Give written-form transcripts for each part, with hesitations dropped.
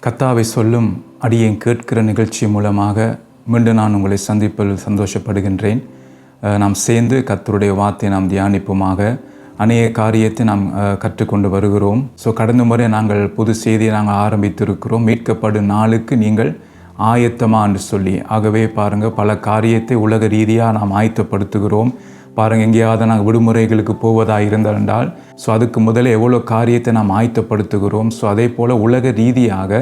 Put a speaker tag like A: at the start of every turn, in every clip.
A: கர்த்தாவை சொல்லும் அடியேன் கேட்கிற நிகழ்ச்சி மூலமாக மீண்டும் நான் உங்களை சந்திப்பதில் சந்தோஷப்படுகின்றேன். நாம் சேர்ந்து கர்த்தருடைய வார்த்தையை நாம் தியானிப்போமாக. அநேக காரியத்தை நாம் கற்றுக்கொண்டு வருகிறோம். கடந்த முறை நாங்கள் புது செய்தியை நாங்கள் ஆரம்பித்திருக்கிறோம். மீட்கப்படும் நாளுக்கு நீங்கள் ஆயத்தமா என்று சொல்லி. ஆகவே பாருங்கள், பல காரியத்தை உலக ரீதியாக நாம் ஆயத்தப்படுத்துகிறோம். பாருங்கள், எங்கேயாவது நாங்கள் விடுமுறைகளுக்கு போவதாக இருந்தால் அதுக்கு முதல்ல எவ்வளோ காரியத்தை நாம் ஆயத்தப்படுத்துகிறோம். அதே போல் உலக ரீதியாக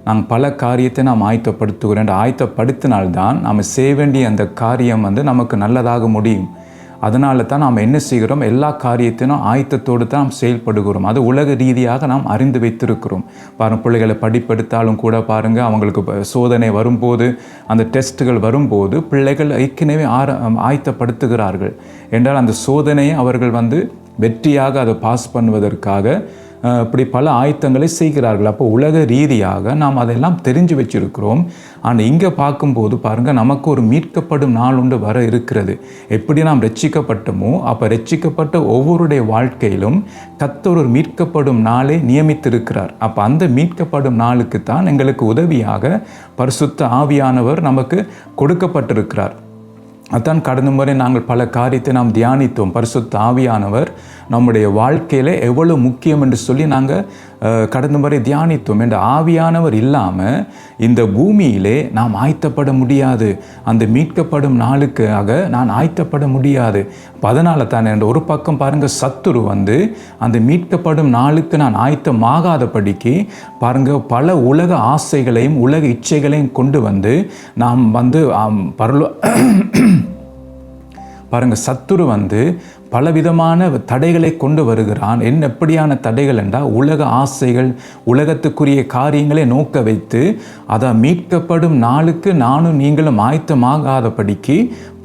A: நாங்கள் பல காரியத்தை நாம் ஆயத்தப்படுத்துகிறோம். ஆயத்தப்படுத்தினால்தான் நாம் செய்ய வேண்டிய அந்த காரியம் நமக்கு நல்லதாக முடியும். அதனால தான் நாம் என்ன செய்கிறோம், எல்லா காரியத்திനും ஆயத்தத்தோடு தான் நாம் செயல்படுகிறோம். அது உலக ரீதியாக நாம் அறிந்து வைத்திருக்கிறோம். பாருங்கள், பிள்ளைகளை படிப்பெடுத்தாலும் கூட பாருங்கள், அவங்களுக்கு சோதனை வரும்போது, அந்த டெஸ்ட்டுகள் வரும்போது பிள்ளைகள் ஏற்கனவே ஆயத்தப்படுத்துகிறார்கள் என்றால் அந்த சோதனையை அவர்கள் வெற்றியாக அதை பாஸ் பண்ணுவதற்காக இப்படி பல ஆயத்தங்களை செய்கிறார்கள். அப்போ உலக ரீதியாக நாம் அதெல்லாம் தெரிஞ்சு வச்சிருக்கிறோம். ஆனால் இங்கே பார்க்கும்போது பாருங்கள், நமக்கு ஒரு மீட்கப்படும் நாள் ஒன்று வர இருக்கிறது. எப்படி நாம் ரட்சிக்கப்பட்டோமோ அப்போ ரட்சிக்கப்பட்ட ஒவ்வொருடைய வாழ்க்கையிலும் கர்த்தர் ஒரு மீட்கப்படும் நாளை நியமித்திருக்கிறார். அப்போ அந்த மீட்கப்படும் நாளுக்கு தான் எங்களுக்கு உதவியாக பரிசுத்த ஆவியானவர் நமக்கு கொடுக்கப்பட்டிருக்கிறார். அதான் கடந்த முறை நாங்கள் பல காரியத்தை நாம் தியானித்தோம். பரிசுத்த ஆவியானவர் நம்முடைய வாழ்க்கையில் எவ்வளோ முக்கியம் என்று சொல்லி நாங்கள் கடந்த முறை தியானித்தோம். என்ற ஆவியானவர் இல்லாமல் இந்த பூமியிலே நாம் ஆயத்தப்பட முடியாது. அந்த மீட்கப்படும் நாளுக்காக நான் ஆயத்தப்பட முடியாது. அதனால தான் என்ற ஒரு பக்கம் பாருங்கள், சத்துரு அந்த மீட்கப்படும் நாளுக்கு நான் ஆயத்தமாகாதபடிக்கு பாருங்கள் பல உலக ஆசைகளையும் உலக இச்சைகளையும் கொண்டு நாம் பாருங்கள், சத்துரு பலவிதமான தடைகளை கொண்டு வருகிறான். எப்படியான தடைகள் என்றால், உலக ஆசைகள், உலகத்துக்குரிய காரியங்களை நோக்க வைத்து அதை மீட்கப்படும் நாளுக்கு நானும் நீங்களும் ஆயத்தமாகாதபடிக்கு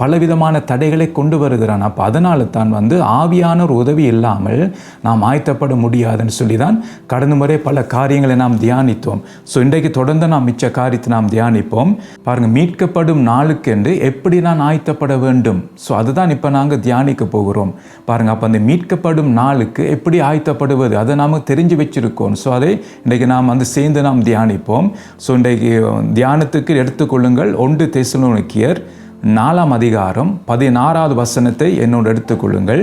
A: பலவிதமான தடைகளை கொண்டு வருகிறான். அப்போ அதனால தான் ஆவியானோர் உதவி இல்லாமல் நாம் ஆயத்தப்பட முடியாதுன்னு சொல்லி தான் கடந்த முறை பல காரியங்களை நாம் தியானித்தோம். இன்றைக்கு தொடர்ந்து நாம் மிச்ச காரியத்தை நாம் தியானிப்போம். பாருங்கள், மீட்கப்படும் நாளுக்கு என்று எப்படி நான் ஆயத்தப்பட வேண்டும். அதுதான் இப்போ நாங்கள் தியானிக்க போகிறோம். பாருங்கள், அப்போ அந்த மீட்கப்படும் நாளுக்கு எப்படி ஆயத்தப்படுவது அதை நாம் தெரிஞ்சு வச்சிருக்கோம். அதை இன்றைக்கு நாம் சேர்ந்து நாம் தியானிப்போம். இன்றைக்கு தியானத்துக்கு எடுத்துக்கொள்ளுங்கள் 1 தெசலோனிக்கேயர் 4ஆம் அதிகாரம் 16வது வசனத்தை என்னோடு எடுத்துக்கொள்ளுங்கள்.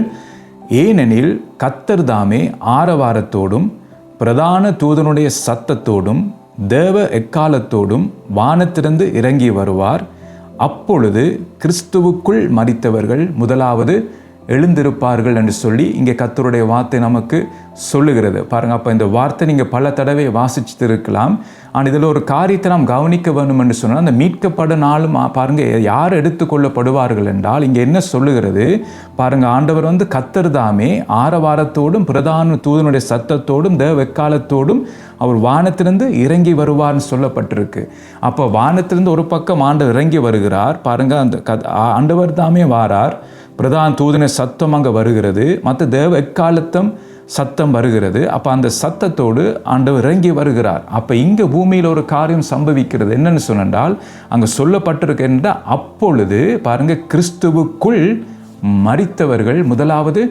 A: ஏனெனில் கர்த்தர் தாமே ஆரவாரத்தோடும் பிரதான தூதனுடைய சத்தத்தோடும் தேவ எக்காலத்தோடும் வானத்திலிருந்து இறங்கி வருவார். அப்பொழுது கிறிஸ்துவுக்குள் மரித்தவர்கள் முதலாவது எழுந்திருப்பார்கள் என்று சொல்லி இங்கே கர்த்தருடைய வார்த்தை நமக்கு சொல்லுகிறது. பாருங்கள், அப்போ இந்த வார்த்தை நீங்கள் பல தடவை வாசிச்சுட்டு இருக்கலாம். ஆனால் இதில் ஒரு காரியத்தை நாம் கவனிக்க வேண்டும் என்று சொன்னால், அந்த மீட்கப்பட நாளும் பாருங்கள் யார் எடுத்துக்கொள்ளப்படுவார்கள் என்றால், இங்கே என்ன சொல்லுகிறது பாருங்கள், ஆண்டவர் கர்த்தர் தாமே ஆரவாரத்தோடும் பிரதான தூதனுடைய சத்தத்தோடும் தேவ எக்காலத்தோடும் அவர் வானத்திலிருந்து இறங்கி வருவார்னு சொல்லப்பட்டிருக்கு. அப்போ வானத்திலிருந்து ஒரு பக்கம் ஆண்டவர் இறங்கி வருகிறார். பாருங்கள், அந்த ஆண்டவர் தாமே வாரார். பிரதான தூதன சத்தம் அங்கே வருகிறது, மற்ற தேவ எக்காலத்தம் சத்தம் வருகிறது. அப்போ அந்த சத்தத்தோடு ஆண்டவர் இறங்கி வருகிறார். அப்போ இங்கே பூமியில் ஒரு காரியம் சம்பவிக்கிறது. என்னன்னு சொன்னால், அங்கே சொல்லப்பட்டிருக்கின்ற அப்பொழுது பாருங்கள், கிறிஸ்துவுக்குள் மரித்தவர்கள் முதலாவது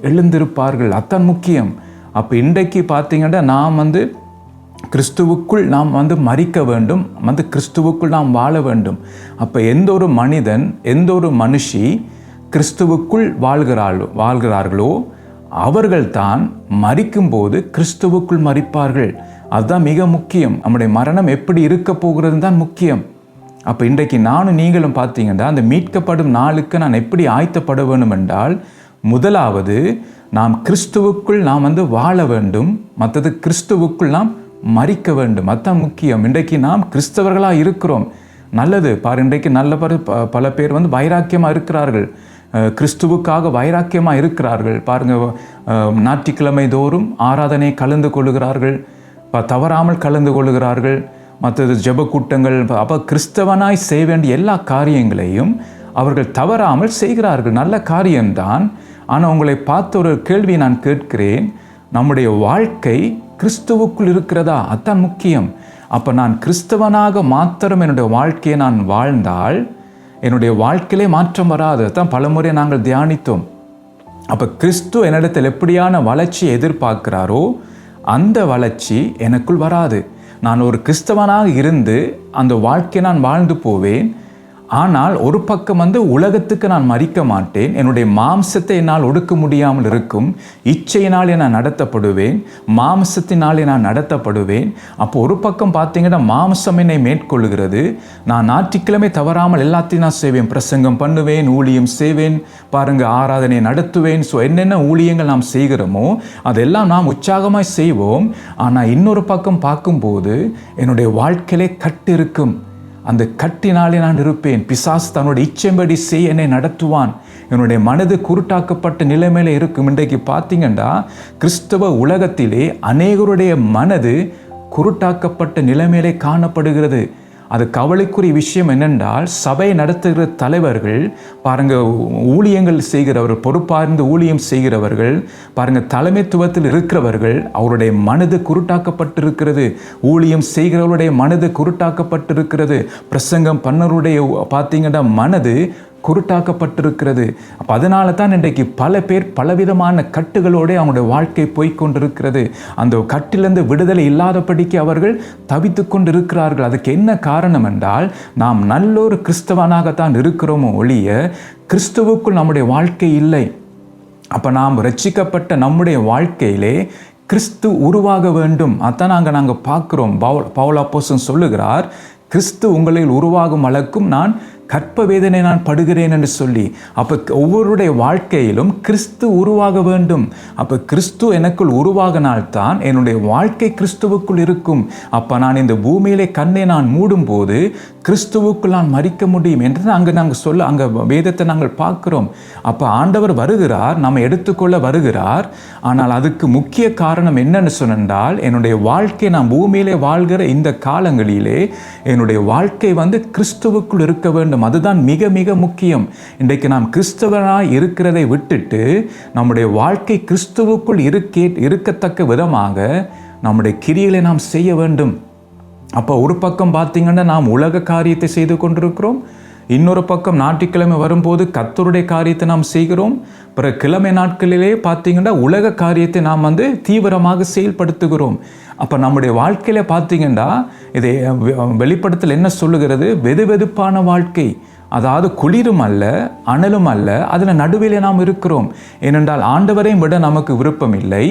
A: எழுந்திருப்பார்கள். அதான் முக்கியம். அப்போ இன்றைக்கு பார்த்தீங்கன்னா நாம் கிறிஸ்துவுக்குள் நாம் மரிக்க வேண்டும், கிறிஸ்துவுக்குள் நாம் வாழ வேண்டும். அப்போ எந்த ஒரு மனிதன், எந்த ஒரு மனுஷி கிறிஸ்துவுக்குள் வாழ்கிறார்களோ அவர்கள்தான் மரிக்கும்போது கிறிஸ்துவுக்குள் மரிப்பார்கள். அதுதான் மிக முக்கியம். நம்முடைய மரணம் எப்படி இருக்க போகிறது தான் முக்கியம். அப்போ இன்றைக்கு நானும் நீங்களும் பார்த்தீங்கன்னா, அந்த மீட்கப்படும் நாளுக்கு நான் எப்படி ஆயத்தப்பட வேண்டும் என்றால், முதலாவது நாம் கிறிஸ்துவுக்குள் நாம் வாழ வேண்டும், மற்றது கிறிஸ்துவுக்குள் நாம் மரிக்க வேண்டும். அதுதான் முக்கியம். இன்றைக்கு நாம் கிறிஸ்தவர்களாக இருக்கிறோம், நல்லது. இன்றைக்கு நல்ல பல பேர் வைராக்கியமாக இருக்கிறார்கள், கிறிஸ்துவுக்காக வைராக்கியமாக இருக்கிறார்கள். பாருங்கள், ஞாயிற்றுக்கிழமை தோறும் ஆராதனை கலந்து கொள்ளுகிறார்கள், தவறாமல் கலந்து கொள்ளுகிறார்கள், மற்றது ஜெப கூட்டங்கள். அப்போ கிறிஸ்தவனாய் செய்ய வேண்டிய எல்லா காரியங்களையும் அவர்கள் தவறாமல் செய்கிறார்கள். நல்ல காரியம்தான். ஆனால் உங்களை பார்த்த ஒரு கேள்வி நான் கேட்கிறேன், நம்முடைய வாழ்க்கை கிறிஸ்துவுக்குள் இருக்கிறதா? அதுதான் முக்கியம். அப்போ நான் கிறிஸ்தவனாக மாத்திரம் என்னுடைய வாழ்க்கையை நான் வாழ்ந்தால் என்னுடைய வாழ்க்கையிலே மாற்றம் வராது. தான் பலமுறை நாங்கள் தியானித்தோம். அப்போ கிறிஸ்து என்னிடத்தில் எப்படியான வளர்ச்சியை எதிர்பார்க்கிறாரோ அந்த வளர்ச்சி எனக்குள் வராது. நான் ஒரு கிறிஸ்தவனாக இருந்து அந்த வாழ்க்கையை நான் வாழ்ந்து போவேன். ஆனால் ஒரு பக்கம் உலகத்துக்கு நான் மறிக்க மாட்டேன். என்னுடைய மாம்சத்தை என்னால் ஒடுக்க முடியாமல் இருக்கும். இச்சையினாலே நான் நடத்தப்படுவேன், மாம்சத்தினாலே நான் நடத்தப்படுவேன். அப்போ ஒரு பக்கம் பார்த்தீங்கன்னா மாம்சம் என்னை மேற்கொள்கிறது. நான் ஞாயிற்றுக்கிழமை தவறாமல் எல்லாத்தையும் நான் செய்வேன், பிரசங்கம் பண்ணுவேன், ஊழியம் செய்வேன், பாருங்க ஆராதனை நடத்துவேன். ஸோ என்னென்ன ஊழியங்கள் நாம் செய்கிறோமோ அதெல்லாம் நாம் உற்சாகமாய் செய்வோம். ஆனால் இன்னொரு பக்கம் பார்க்கும்போது என்னுடைய வாழ்க்கையிலே கட்டு இருக்கும். அந்த கட்டினாலே நான் இருப்பேன். பிசாசு தன்னுடைய இச்சைப்படி செய்ய என்னை நடத்துவான். என்னுடைய மனது குருட்டாக்கப்பட்ட நிலைமையில இருக்கும். இன்றைக்கு பார்த்தீங்கன்னா கிறிஸ்தவ உலகத்திலே அநேகருடைய மனது குருட்டாக்கப்பட்ட நிலைமையிலே காணப்படுகிறது. அது கவலைக்குரிய விஷயம் என்னென்றால், சபை நடத்துகிற தலைவர்கள் பாருங்க, ஊழியங்கள் செய்கிறவர்கள், பொறுப்பார்ந்து ஊழியம் செய்கிறவர்கள் பாருங்க, தலைமைத்துவத்தில் இருக்கிறவர்கள், அவருடைய மனது குருட்டாக்கப்பட்டிருக்கிறது. ஊழியம் செய்கிறவருடைய மனது குருட்டாக்கப்பட்டிருக்கிறது. பிரசங்கம் பண்ணவருடைய பார்த்தீங்கன்னா மனது குருட்டாக்கப்பட்டிருக்கிறது. அப்போ அதனால தான் இன்றைக்கு பல பேர் பலவிதமான கட்டுகளோடு அவங்களுடைய வாழ்க்கை போய்கொண்டிருக்கிறது. அந்த கட்டிலிருந்து விடுதலை இல்லாதபடிக்கு அவர்கள் தவித்து கொண்டிருக்கிறார்கள். அதுக்கு என்ன காரணம் என்றால், நாம் நல்லொரு கிறிஸ்தவனாகத்தான் இருக்கிறோமோ ஒழிய கிறிஸ்துவுக்குள் நம்முடைய வாழ்க்கை இல்லை. அப்போ நாம் ரட்சிக்கப்பட்ட நம்முடைய வாழ்க்கையிலே கிறிஸ்து உருவாக வேண்டும். அதான் நாங்கள் பார்க்குறோம். பவுல் அப்போஸ்தலன் சொல்லுகிறார், கிறிஸ்து உங்களில் உருவாகும் அளவுக்கும் நான் கற்ப வேதனை நான் படுகிறேன் என்று சொல்லி. அப்போ ஒவ்வொருடைய வாழ்க்கையிலும் கிறிஸ்து உருவாக வேண்டும். அப்போ கிறிஸ்து எனக்குள் உருவாகினால்தான் என்னுடைய வாழ்க்கை கிறிஸ்துவுக்குள் இருக்கும். அப்போ நான் இந்த பூமியிலே கண்ணை நான் மூடும் போது கிறிஸ்துவுக்குள் நான் மரிக்க முடியும் என்று அங்கே வேதத்தை நாங்கள் பார்க்கிறோம். அப்போ ஆண்டவர் வருகிறார், நம்ம எடுத்துக்கொள்ள வருகிறார். ஆனால் அதுக்கு முக்கிய காரணம் என்னன்னு சொன்னால், என்னுடைய வாழ்க்கை நான் பூமியிலே வாழ்கிற இந்த காலங்களிலே என்னுடைய வாழ்க்கை கிறிஸ்துவுக்குள் இருக்க வேண்டும். அதுதான் மிக மிக முக்கியம். இன்றைக்கு நாம் கிறிஸ்தவனாய் இருக்கிறதை விட்டுட்டு நம்முடைய வாழ்க்கை கிறிஸ்துவுக்குள் இருக்கத்தக்க விதமாக நம்முடைய கிரியைகளை நாம் செய்ய வேண்டும். அப்போ ஒரு பக்கம் பார்த்தீங்கன்னா நாம் உலக காரியத்தை செய்து கொண்டிருக்கிறோம். இன்னொரு பக்கம் ஞாயிற்றுக்கிழமை வரும்போது கர்த்தருடைய காரியத்தை நாம் செய்கிறோம். பிறகு கிழமை நாட்களிலே பார்த்தீங்கன்னா உலக காரியத்தை நாம் தீவிரமாக செயல்படுத்துகிறோம். அப்போ நம்முடைய வாழ்க்கையில் பார்த்தீங்கன்னா இதை வெளிப்படுத்தல் என்ன சொல்லுகிறது? வெதுவெதுப்பான வாழ்க்கை. அதாவது குளிரும் அல்ல, அனலும் அல்ல, அதில் நடுவிலே நாம் இருக்கிறோம். ஏனென்றால் ஆண்டவரையும் விட நமக்கு விருப்பம் இல்லை,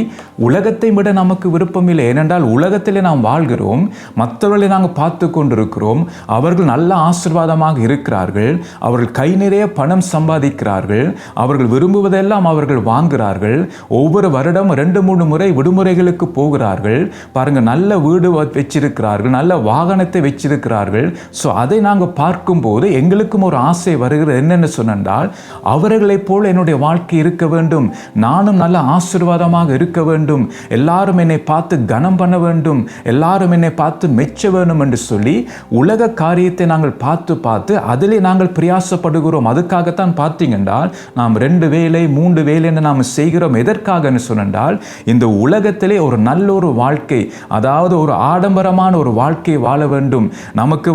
A: உலகத்தை விட நமக்கு விருப்பம் இல்லை. ஏனென்றால் உலகத்திலே நாம் வாழ்கிறோம், மற்றவர்களை நாங்கள் பார்த்து கொண்டிருக்கிறோம். அவர்கள் நல்ல ஆசீர்வாதமாக இருக்கிறார்கள், அவர்கள் கை நிறைய பணம் சம்பாதிக்கிறார்கள், அவர்கள் விரும்புவதெல்லாம் அவர்கள் வாங்குகிறார்கள். ஒவ்வொரு வருடம் 2-3 முறை விடுமுறைகளுக்கு போகிறார்கள். பாருங்கள், நல்ல வீடு வச்சிருக்கிறார்கள், நல்ல வாகனத்தை வச்சிருக்கிறார்கள். ஸோ அதை நாங்கள் பார்க்கும்போது எங்களுக்கும் ஒரு ஆசை வருகிறது. என்னென்னு சொன்னால், அவர்களைப் போல என்னுடைய வாழ்க்கை இருக்க வேண்டும், நானும் நல்ல ஆசீர்வாதமாக இருக்க வேண்டும், எல்லாரும் என்னை பார்த்து கனம் பண்ண வேண்டும், எல்லாரும் என்னை பார்த்து மெச்ச வேண்டும் என்று சொல்லி உலக காரியத்தை நாங்கள் பார்த்து அதிலே நாங்கள் பிரயாசப்படுகிறோம். அதுக்காகத்தான் பார்த்தீங்கன்னா நாம் 2 வேலை 3 வேலை என்று நாம் செய்கிறோம். எதற்காக சொன்னால், இந்த உலகத்திலே ஒரு நல்ல ஒரு வாழ்க்கை, அதாவது ஒரு ஆடம்பரமான ஒரு வாழ்க்கை வாழ வேண்டும், நமக்கு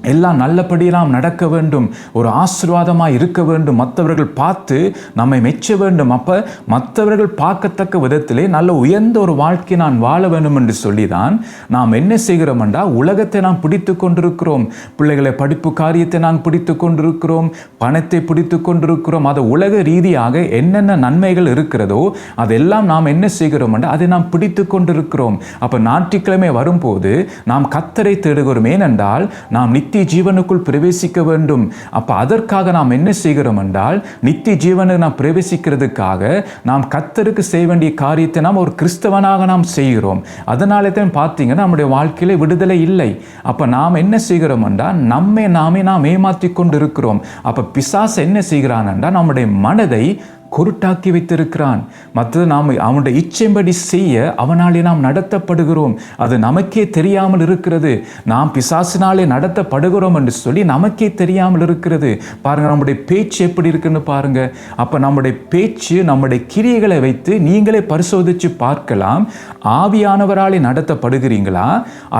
A: எல்லாம் நல்லபடியெல்லாம் நடக்க வேண்டும், ஒரு ஆசீர்வாதமாக இருக்க வேண்டும், மற்றவர்கள் பார்த்து நம்மை மெச்ச வேண்டும். அப்போ மற்றவர்கள் பார்க்கத்தக்க விதத்திலே நல்ல உயர்ந்த ஒரு வாழ்க்கை நான் வாழ வேண்டும் என்று சொல்லி தான் நாம் என்ன செய்கிறோம் என்றால், உலகத்தை நாம் பிடித்து கொண்டிருக்கிறோம். பிள்ளைகளை படிப்பு காரியத்தை நாம் பிடித்து கொண்டிருக்கிறோம், பணத்தை பிடித்து கொண்டிருக்கிறோம். அது உலக ரீதியாக என்னென்ன நன்மைகள் இருக்கிறதோ அதெல்லாம் நாம் என்ன செய்கிறோம் என்றால் அதை நாம் பிடித்து கொண்டிருக்கிறோம். அப்போ ஞாயிற்றுக்கிழமை வரும்போது நாம் கர்த்தரை தேடுகிறோம். ஏனென்றால் நாம் நித்திய ஜீவனுக்குள் பிரவேசிக்க வேண்டும். அப்ப அதற்காக நாம் என்ன செய்கிறோம் என்றால், நித்திய ஜீவனை நாம் பிரவேசிக்கிறதுக்காக நாம் கர்த்தருக்கு செய்ய வேண்டிய காரியத்தை நாம் ஒரு கிறிஸ்தவனாக நாம் செய்கிறோம். அதனால தான் பார்த்தீங்கன்னா நம்முடைய வாழ்க்கையில விடுதலை இல்லை. அப்ப நாம் என்ன செய்கிறோம் என்றால், நாமே நாம் ஏமாற்றி கொண்டு இருக்கிறோம். அப்ப பிசாசு என்ன செய்கிறான் என்றால், நம்முடைய மனதை குருட்டாக்கி வைத்திருக்கிறான். மற்றது நாம் அவனுடைய இச்சைப்படி செய்ய அவனாலே நாம் நடத்தப்படுகிறோம். அது நமக்கே தெரியாமல் இருக்கிறது. நாம் பிசாசினாலே நடத்தப்படுகிறோம் என்று சொல்லி நமக்கே தெரியாமல் இருக்கிறது. பாருங்க, நம்முடைய பேச்சு எப்படி இருக்குன்னு பாருங்க. அப்ப நம்முடைய பேச்சு, நம்முடைய கிரியைகளை வைத்து நீங்களே பரிசோதிச்சு பார்க்கலாம். ஆவியானவராலே நடத்தப்படுகிறீங்களா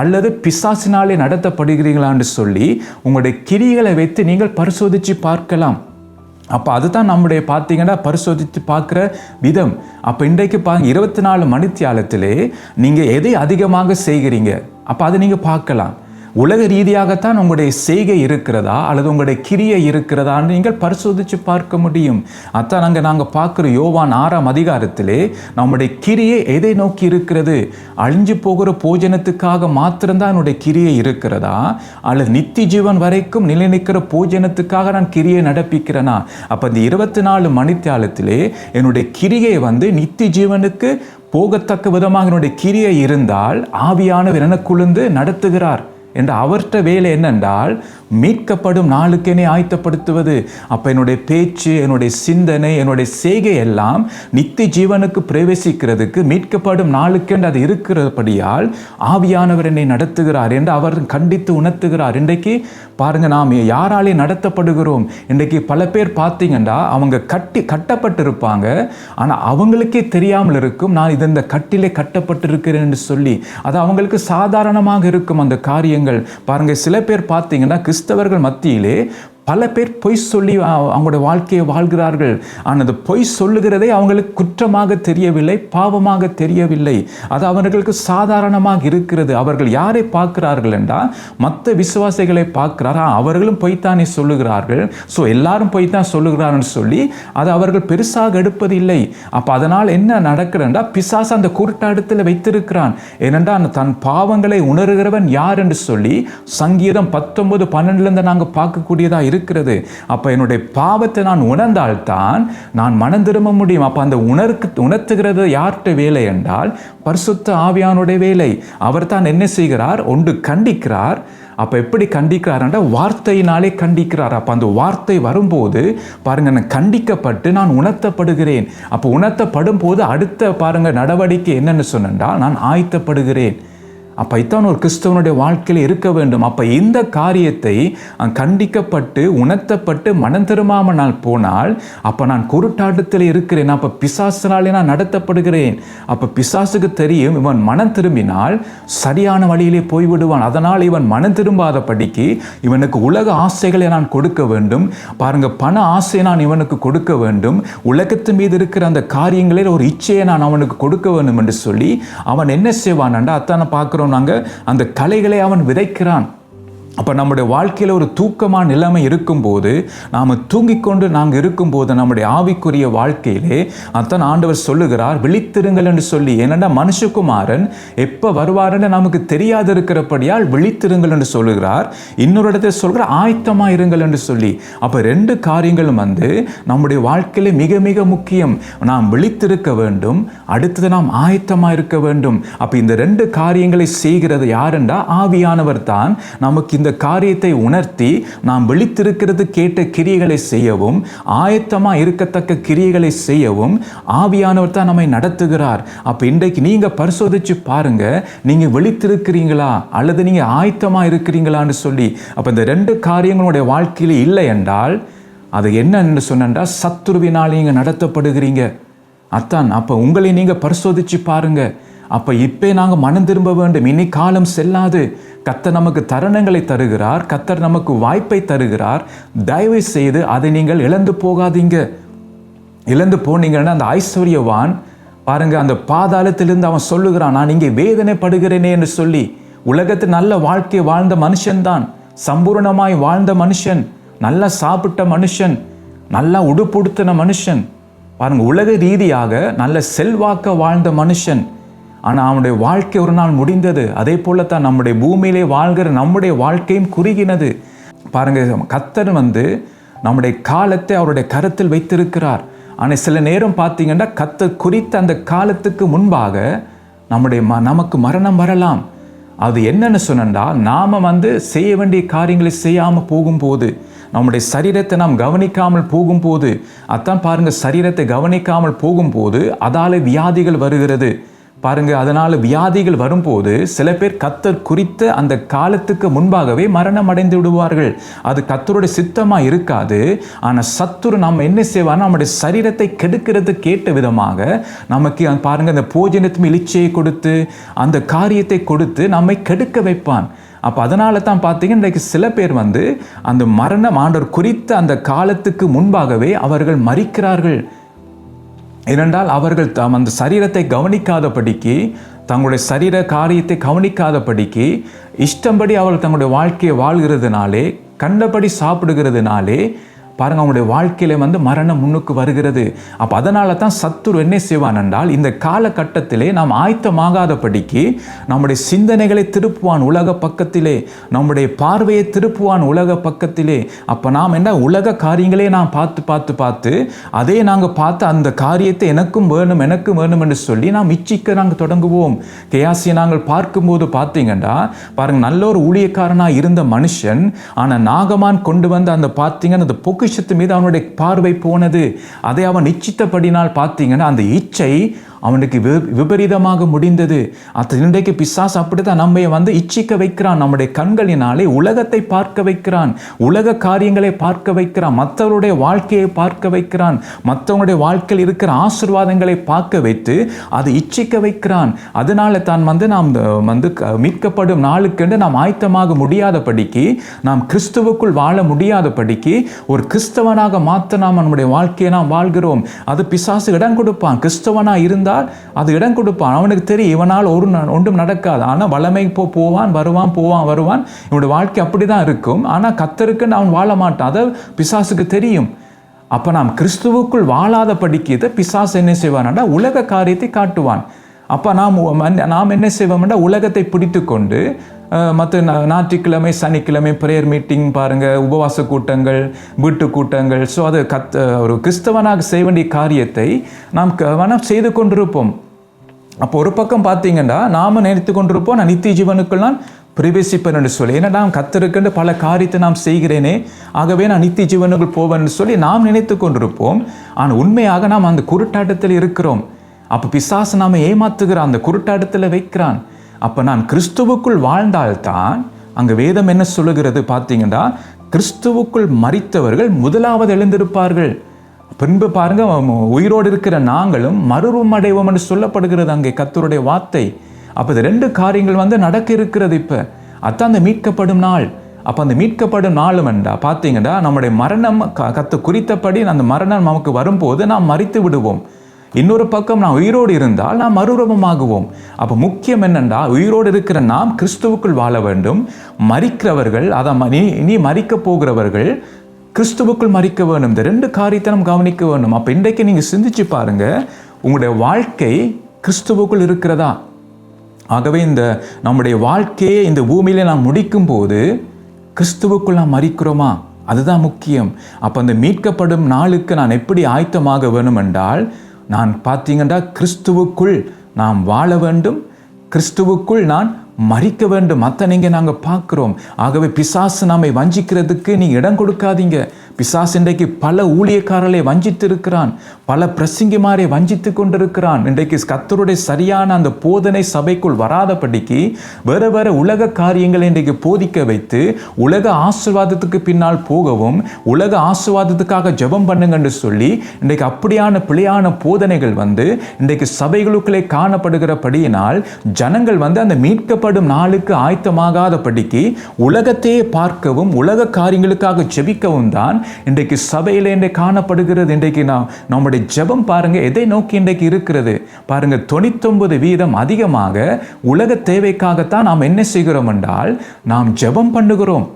A: அல்லது பிசாசினாலே நடத்தப்படுகிறீங்களா என்று சொல்லி உங்களுடைய கிரியைகளை வைத்து நீங்கள் பரிசோதிச்சு பார்க்கலாம். அப்போ அதுதான் நம்முடைய பார்த்தீங்கன்னா பரிசோதித்து பார்க்குற விதம். அப்போ இன்றைக்கு பாருங்க, 24 மணித்தியாலத்திலே நீங்கள் எதை அதிகமாக செய்கிறீங்க? அப்போ அதை நீங்கள் பார்க்கலாம். உலக ரீதியாகத்தான் உங்களுடைய செய்கை இருக்கிறதா அல்லது உங்களுடைய கிரியை இருக்கிறதான்னு நீங்கள் பரிசோதித்து பார்க்க முடியும். அதான் நாங்கள் பார்க்குற யோவான் 6ஆம் அதிகாரத்திலே நம்முடைய கிரியை எதை நோக்கி இருக்கிறது? அழிஞ்சு போகிற போஜனத்துக்காக மாத்திரம்தான் என்னுடைய கிரியை இருக்கிறதா அல்லது நித்திய ஜீவன் வரைக்கும் நிலைநிற்கிற போஜனத்துக்காக நான் கிரியை நடப்பிக்கிறேனா? அப்போ இந்த 24 மணித்தியாலத்திலே என்னுடைய கிரியை நித்திய ஜீவனுக்கு போகத்தக்க விதமாக என்னுடைய கிரியை இருந்தால் ஆவியானவர் எனக்குள்ளுந்து நடத்துகிறார் என்ற அவர்கிட்ட வேலை என்னென்றால் மீட்கப்படும் நாளுக்கெனே ஆயத்தப்படுத்துவது. அப்போ என்னுடைய பேச்சு, என்னுடைய சிந்தனை, என்னுடைய செய்கை எல்லாம் நித்திய ஜீவனுக்கு பிரவேசிக்கிறதுக்கு மீட்கப்படும் நாளுக்கென்று அது இருக்கிறபடியால் ஆவியானவர் என்னை நடத்துகிறார் என்று அவர் கண்டித்து உணர்த்துகிறார். இன்றைக்கு பாருங்கள், நாம் யாராலே நடத்தப்படுகிறோம்? இன்றைக்கு பல பேர் பார்த்தீங்கன்னா அவங்க கட்டப்பட்டிருப்பாங்க, ஆனால் அவங்களுக்கே தெரியாமல் இருக்கும் நான் இந்த கட்டிலே கட்டப்பட்டிருக்கிறேன் என்று சொல்லி. அது அவங்களுக்கு சாதாரணமாக இருக்கும் அந்த காரியங்கள். பாருங்க, சில பேர் பார்த்தீங்கன்னா கிறிஸ்தவர்கள் மத்தியிலே பல பேர் பொய் சொல்லி அவங்களுடைய வாழ்க்கையை வாழ்கிறார்கள். ஆனால் அந்த பொய் சொல்லுகிறதே அவங்களுக்கு குற்றமாக தெரியவில்லை, பாவமாக தெரியவில்லை. அது அவர்களுக்கு சாதாரணமாக இருக்கிறது. அவர்கள் யாரை பார்க்கிறார்கள் என்றால் மற்ற விசுவாசிகளை பார்க்கிறார், அவர்களும் பொய்த்தானே சொல்லுகிறார்கள், ஸோ எல்லாரும் பொய்த்தான் சொல்லுகிறார்கள் சொல்லி அது அவர்கள் பெருசாக எடுப்பதில்லை. அப்போ அதனால் என்ன நடக்கிறேன்டா, பிசாசு அந்த குருட்டாட்டத்தில் வைத்திருக்கிறான். ஏனென்றால் தன் பாவங்களை உணர்கிறவன் யார் என்று சொல்லி சங்கீதம் 19:12 நாங்கள் பார்க்கக்கூடியதாக இருக்கிறது. அப்ப என்னுடைய பாவத்தை நான் உணர்ந்தால்தான் நான் மனம் திரும்ப முடியும். அப்ப அந்த உணர்த்துகிறது யார்கிட்ட வேலை என்றால் பரிசுத்த ஆவியானுடைய வேலை. அவர் தான் என்ன செய்கிறார்? ஒன்று கண்டிக்கிறார். அப்ப எப்படி கண்டிக்கிறார் என்றால் வார்த்தையினாலே கண்டிக்கிறார். அப்ப அந்த வார்த்தை வரும்போது பாருங்க, நான் கண்டிக்கப்பட்டு நான் உணர்த்தப்படுகிறேன். அப்ப உணர்த்தப்படும் போது அடுத்த பாருங்க நடவடிக்கை என்னன்னு சொன்னால் நான் ஆயத்தப்படுகிறேன். அப்போ இத்தான் ஒரு கிறிஸ்தவனுடைய வாழ்க்கையில் இருக்க வேண்டும். அப்போ இந்த காரியத்தை கண்டிக்கப்பட்டு உணர்த்தப்பட்டு மனம் திரும்பாமல் நான் போனால் அப்போ நான் குருட்டாட்டத்தில் இருக்கிறேன். அப்போ பிசாசினாலே நான் நடத்தப்படுகிறேன். அப்போ பிசாசுக்கு தெரியும் இவன் மனம் திரும்பினால் சரியான வழியிலே போய்விடுவான். அதனால் இவன் மனம் திரும்பாத படிக்கு இவனுக்கு உலக ஆசைகளை நான் கொடுக்க வேண்டும். பாருங்க, பண ஆசையை நான் இவனுக்கு கொடுக்க வேண்டும். உலகத்து மீது இருக்கிற அந்த காரியங்களில் ஒரு இச்சையை நான் அவனுக்கு கொடுக்க வேண்டும் என்று சொல்லி அவன் என்ன செய்வான் என்றால் அத்தான பார்க்குறோம் நாங்கள், அந்த கலைகளை அவன் விதைக்கிறான். அப்போ நம்முடைய வாழ்க்கையில் ஒரு தூக்கமான நிலைமை இருக்கும்போது, நாம் தூங்கிக்கொண்டு நாங்கள் இருக்கும்போது நம்முடைய ஆவிக்குரிய வாழ்க்கையிலே அத்தான் ஆண்டவர் சொல்லுகிறார் விழித்திருங்கள் என்று சொல்லி. ஏனென்றால் மனுஷகுமாரன் எப்போ வருவாருன்னு நமக்கு தெரியாது இருக்கிறபடியால் விழித்திருங்கள் என்று சொல்லுகிறார். இன்னொரு இடத்தை சொல்கிறார் ஆயத்தமாக இருங்கள் என்று சொல்லி. அப்போ ரெண்டு காரியங்களும் நம்முடைய வாழ்க்கையில மிக மிக முக்கியம். நாம் விழித்திருக்க வேண்டும், அடுத்தது நாம் ஆயத்தமாக இருக்க வேண்டும். அப்போ இந்த ரெண்டு காரியங்களை செய்கிறது யாருண்டா ஆவியானவர் தான். நமக்கு இந்த காரியத்தை உணர்த்தி நாம் விழித்திருக்கிறது கேட்ட கிரியைகளை செய்யவும் ஆயத்தமாக இருக்கத்தக்க கிரியைகளை செய்யவும் ஆவியானவர் தான் நம்மை நடத்துகிறார். அப்போ இன்றைக்கு நீங்கள் பரிசோதிச்சு பாருங்க, நீங்கள் விழித்திருக்கிறீங்களா அல்லது நீங்கள் ஆயத்தமாக இருக்கிறீங்களான்னு சொல்லி. அப்போ இந்த ரெண்டு காரியங்களுடைய வாழ்க்கையில் இல்லை என்றால் அது என்னன்னு சொன்னால் சத்துருவினால் நீங்கள் நடத்தப்படுகிறீங்க. அத்தான் அப்போ உங்களை நீங்கள் பரிசோதிச்சு பாருங்க. அப்போ இப்போ நாங்கள் மனம் திரும்ப வேண்டும். இனி காலம் செல்லாது. கர்த்தர் நமக்கு தருணங்களை தருகிறார், கர்த்தர் நமக்கு வாய்ப்பை தருகிறார். தயவு செய்து அதை நீங்கள் இழந்து போகாதீங்க. இழந்து போனீங்கன்னா அந்த ஐஸ்வர்யவான் பாருங்க, அந்த பாதாளத்திலிருந்து அவன் சொல்லுகிறான் நான் இங்கே வேதனைப்படுகிறேனே என்று சொல்லி. உலகத்தில் நல்ல வாழ்க்கை வாழ்ந்த மனுஷன்தான், சம்பூர்ணமாய் வாழ்ந்த மனுஷன், நல்லா சாப்பிட்ட மனுஷன், நல்லா உடுப்புடுத்தின மனுஷன், பாருங்க உலக ரீதியாக நல்ல செல்வாக்க வாழ்ந்த மனுஷன். ஆனால் அவனுடைய வாழ்க்கை ஒரு நாள் முடிந்தது. அதே போல தான் நம்முடைய பூமியிலே வாழ்கிற நம்முடைய வாழ்க்கையும் குறுகினது. பாருங்க, கர்த்தர் நம்முடைய காலத்தை அவருடைய கரத்தில் வைத்திருக்கிறார். ஆனால் சில நேரம் பார்த்தீங்கன்னா கர்த்தர் குறித்த அந்த காலத்துக்கு முன்பாக நமக்கு மரணம் வரலாம். அது என்னன்னு சொன்னா நாம் செய்ய வேண்டிய காரியங்களை செய்யாமல் போகும்போது, நம்முடைய சரீரத்தை நாம் கவனிக்காமல் போகும்போது, அதான் பாருங்க சரீரத்தை கவனிக்காமல் போகும்போது அதால வியாதிகள் வருகிறது. பாருங்க, அதனால வியாதிகள் வரும்போது சில பேர் கர்த்தர் குறித்த அந்த காலத்துக்கு முன்பாகவே மரணம் அடைந்து விடுவார்கள். அது கர்த்தருடைய சித்தமா இருக்காது. ஆனால் சத்துரு நம்ம என்ன செய்வார், நம்முடைய சரீரத்தை கெடுக்கிறது கேட்ட விதமாக நமக்கு பாருங்க அந்த போஜனத்தும் இலிச்சையை கொடுத்து அந்த காரியத்தை கொடுத்து நம்மை கெடுக்க வைப்பான். அப்போ அதனால தான் பார்த்தீங்கன்னா இன்றைக்கு சில பேர் அந்த மரணம் ஆண்டவர் குறித்த அந்த காலத்துக்கு முன்பாகவே அவர்கள் மரிக்கிறார்கள். ஏனென்றால் அவர்கள் அந்த சரீரத்தை கவனிக்காதபடிக்கு தங்களுடைய சரீர காரியத்தை கவனிக்காதபடிக்கு இஷ்டம்படி அவர்கள் தங்களுடைய வாழ்க்கையை வாழ்கிறதுனாலே, கண்டபடி சாப்பிடுகிறதுனாலே பாருங்க அவங்களுடைய வாழ்க்கையில மரணம் முன்னுக்கு வருகிறது. அப்போ அதனால தான் சத்துரு என்ன செய்வான் என்றால், இந்த காலகட்டத்திலே நாம் ஆயத்தமாகாதபடிக்கு நம்முடைய சிந்தனைகளை திருப்புவான் உலக பக்கத்திலே, நம்முடைய பார்வையை திருப்புவான் உலக பக்கத்திலே. அப்போ நாம் என்ன உலக காரியங்களே நாம் பார்த்து அதே நாங்கள் பார்த்து அந்த காரியத்தை எனக்கும் வேணும் என்று சொல்லி நாம் இச்சிக்க நாங்கள் தொடங்குவோம். கேயாசியை நாங்கள் பார்க்கும்போது பார்த்தீங்கன்னா பாருங்க, நல்ல ஒரு ஊழியக்காரனாக இருந்த மனுஷன், ஆனால் நாகமான் கொண்டு வந்து அந்த பார்த்தீங்கன்னா அந்த பொக்கிஷத்து மீது அவனுடைய பார்வை போனது. அதை அவன் இச்சித்தபடினால் பார்த்தீங்கன்னா அந்த இச்சை அவனுக்கு விபரீதமாக முடிந்தது. அது இன்றைக்கு பிசாசு அப்படித்தான் நம்ம இச்சிக்க வைக்கிறான். நம்முடைய கண்களினாலே உலகத்தை பார்க்க வைக்கிறான், உலக காரியங்களை பார்க்க வைக்கிறான், மற்றவருடைய வாழ்க்கையை பார்க்க வைக்கிறான், மற்றவங்களுடைய வாழ்க்கையில் இருக்கிற ஆசீர்வாதங்களை பார்க்க வைத்து அதை இச்சிக்க வைக்கிறான். அதனால தான் நாம் மீட்கப்படும் நாளுக்கென்று நாம் ஆயத்தமாக முடியாதபடிக்கு, நாம் கிறிஸ்துவுக்குள் வாழ முடியாதபடிக்கு ஒரு கிறிஸ்தவனாக மாற்ற நாம் நம்முடைய வாழ்க்கையை நாம் வாழ்கிறோம். அது பிசாசு இடம் கொடுப்பான். கிறிஸ்தவனாக இருந்தால் அது இடம் கொடுப்பான். அவனுக்கு தெரியும் இவனால் ஒன்றும் நடக்காது. ஆனால் வளமை போவான் வருவான். இவனுடைய வாழ்க்கை அப்படிதான் இருக்கும். ஆனால் கர்த்தருக்குன்னு அவன் வாழ மாட்டான். அதை பிசாசுக்கு தெரியும். அப்போ நாம் கிறிஸ்துவுக்குள் வாழாத படிக்கிறத பிசாசு என்ன செய்வான்டா, உலக காரியத்தை காட்டுவான். அப்போ நாம் என்ன செய்வோம்னா, உலகத்தை பிடித்து கொண்டு மற்ற ஞாயிற்றுக்கிழமை சனிக்கிழமை ப்ரேயர் மீட்டிங் பாருங்கள், உபவாச கூட்டங்கள், வீட்டு கூட்டங்கள். ஸோ அது ஒரு கிறிஸ்தவனாக செய்ய வேண்டிய காரியத்தை நாம் செய்து கொண்டிருப்போம். அப்போ ஒரு பக்கம் பார்த்தீங்கன்னா நாம் நினைத்து கொண்டிருப்போம், நான் நித்திய ஜீவனுக்குள் நான் பிரவேசிப்பேன் என்று சொல்லி. ஏன்னா நான் கர்த்தருக்கென்று பல காரியத்தை நாம் செய்கிறேனே, ஆகவே நான் நித்திய ஜீவனுக்குள் போவேன் சொல்லி நாம் நினைத்து கொண்டிருப்போம். ஆனால் உண்மையாக நாம் அந்த குருட்டாட்டத்தில் இருக்கிறோம். அப்போ பிசாசு நாம் ஏமாத்துகிறான், அந்த குருட்டாட்டத்தில் வைக்கிறான். அப்போ நான் கிறிஸ்துவுக்குள் வாழ்ந்தால்தான், அங்கே வேதம் என்ன சொல்லுகிறது பார்த்தீங்கன்னா, கிறிஸ்துவுக்குள் மரித்தவர்கள் முதலாவது எழுந்திருப்பார்கள். பின்பு பாருங்க, உயிரோடு இருக்கிற நாங்களும் மறுரூபம் அடைவோம் என்று சொல்லப்படுகிறது அங்கே கர்த்தருடைய வார்த்தை. அப்போ இது ரெண்டு காரியங்கள் நடக்க இருக்கிறது. இப்போ அதான் அந்த மீட்கப்படும் நாள். அப்போ அந்த மீட்கப்படும் நாளும் பார்த்தீங்கன்னா, நம்முடைய மரணம் கர்த்தர் குறித்தபடி அந்த மரணம் நமக்கு வரும்போது நாம் மரித்து விடுவோம். இன்னொரு பக்கம் நாம் உயிரோடு இருந்தால் நாம் மறுரூபமாகுவோம். அப்போ முக்கியம் என்னென்றா, உயிரோடு இருக்கிற நாம் கிறிஸ்துவுக்குள் வாழ வேண்டும். மரிக்கிறவர்கள், இனி மரிக்க போகிறவர்கள் கிறிஸ்துவுக்குள் மரிக்க வேண்டும். இந்த ரெண்டு காரியத்தை நம்ம கவனிக்க வேண்டும். அப்போ இன்றைக்கு நீங்கள் சிந்திச்சு பாருங்க, உங்களுடைய வாழ்க்கை கிறிஸ்துவுக்குள் இருக்கிறதா? ஆகவே இந்த நம்முடைய வாழ்க்கையை இந்த பூமியில நாம் முடிக்கும் போது கிறிஸ்துவுக்குள் நாம் மரிக்கிறோமா? அதுதான் முக்கியம். அப்போ அந்த மீட்கப்படும் நாளுக்கு நான் எப்படி ஆயத்தமாக வேணும் என்றால், நான் பார்த்தீங்கன்னா கிறிஸ்துவுக்குள் நாம் வாழ வேண்டும், கிறிஸ்துவுக்குள் நான் மரிக்க வேண்டும். அத்தனைங்க நாங்கள் பார்க்குறோம். ஆகவே பிசாசு நம்மை வஞ்சிக்கிறதுக்கு நீங்கள் இடம் கொடுக்காதீங்க. பிசாசு இன்றைக்கு பல ஊழியக்காரர்களை வஞ்சித்து இருக்கிறான், பல பிரசங்கிமாரை வஞ்சித்து கொண்டிருக்கிறான். இன்றைக்கு கர்த்தருடைய சரியான அந்த போதனை சபைக்குள் வராதபடிக்கு வேறு உலக காரியங்களை இன்றைக்கு போதிக்க வைத்து உலக ஆசீர்வாதத்துக்கு பின்னால் போகவும், உலக ஆசீர்வாதத்துக்காக ஜெபம் பண்ணுங்க என்று சொல்லி இன்றைக்கு அப்படியான பிழையான போதனைகள் இன்றைக்கு சபைகளுக்குள்ளே காணப்படுகிறபடியினால் ஜனங்கள் அந்த மீட்கப்படும் நாளுக்கு ஆயத்தமாகாதபடிக்கு உலகத்தையே பார்க்கவும் உலக காரியங்களுக்காக ஜெபிக்கவும் தான் இன்றைக்கு சபையில இன்றைக்கு காணப்படுகிறது. இன்றைக்கு நம்முடைய ஜெபம் பாருங்க எதை நோக்கி இன்றைக்கு இருக்கிறது பாருங்க. 99% அதிகமாக உலக தேவைக்காகத்தான் நாம் என்ன செய்கிறோம் என்றால் நாம் ஜெபம் பண்ணுகிறோம்.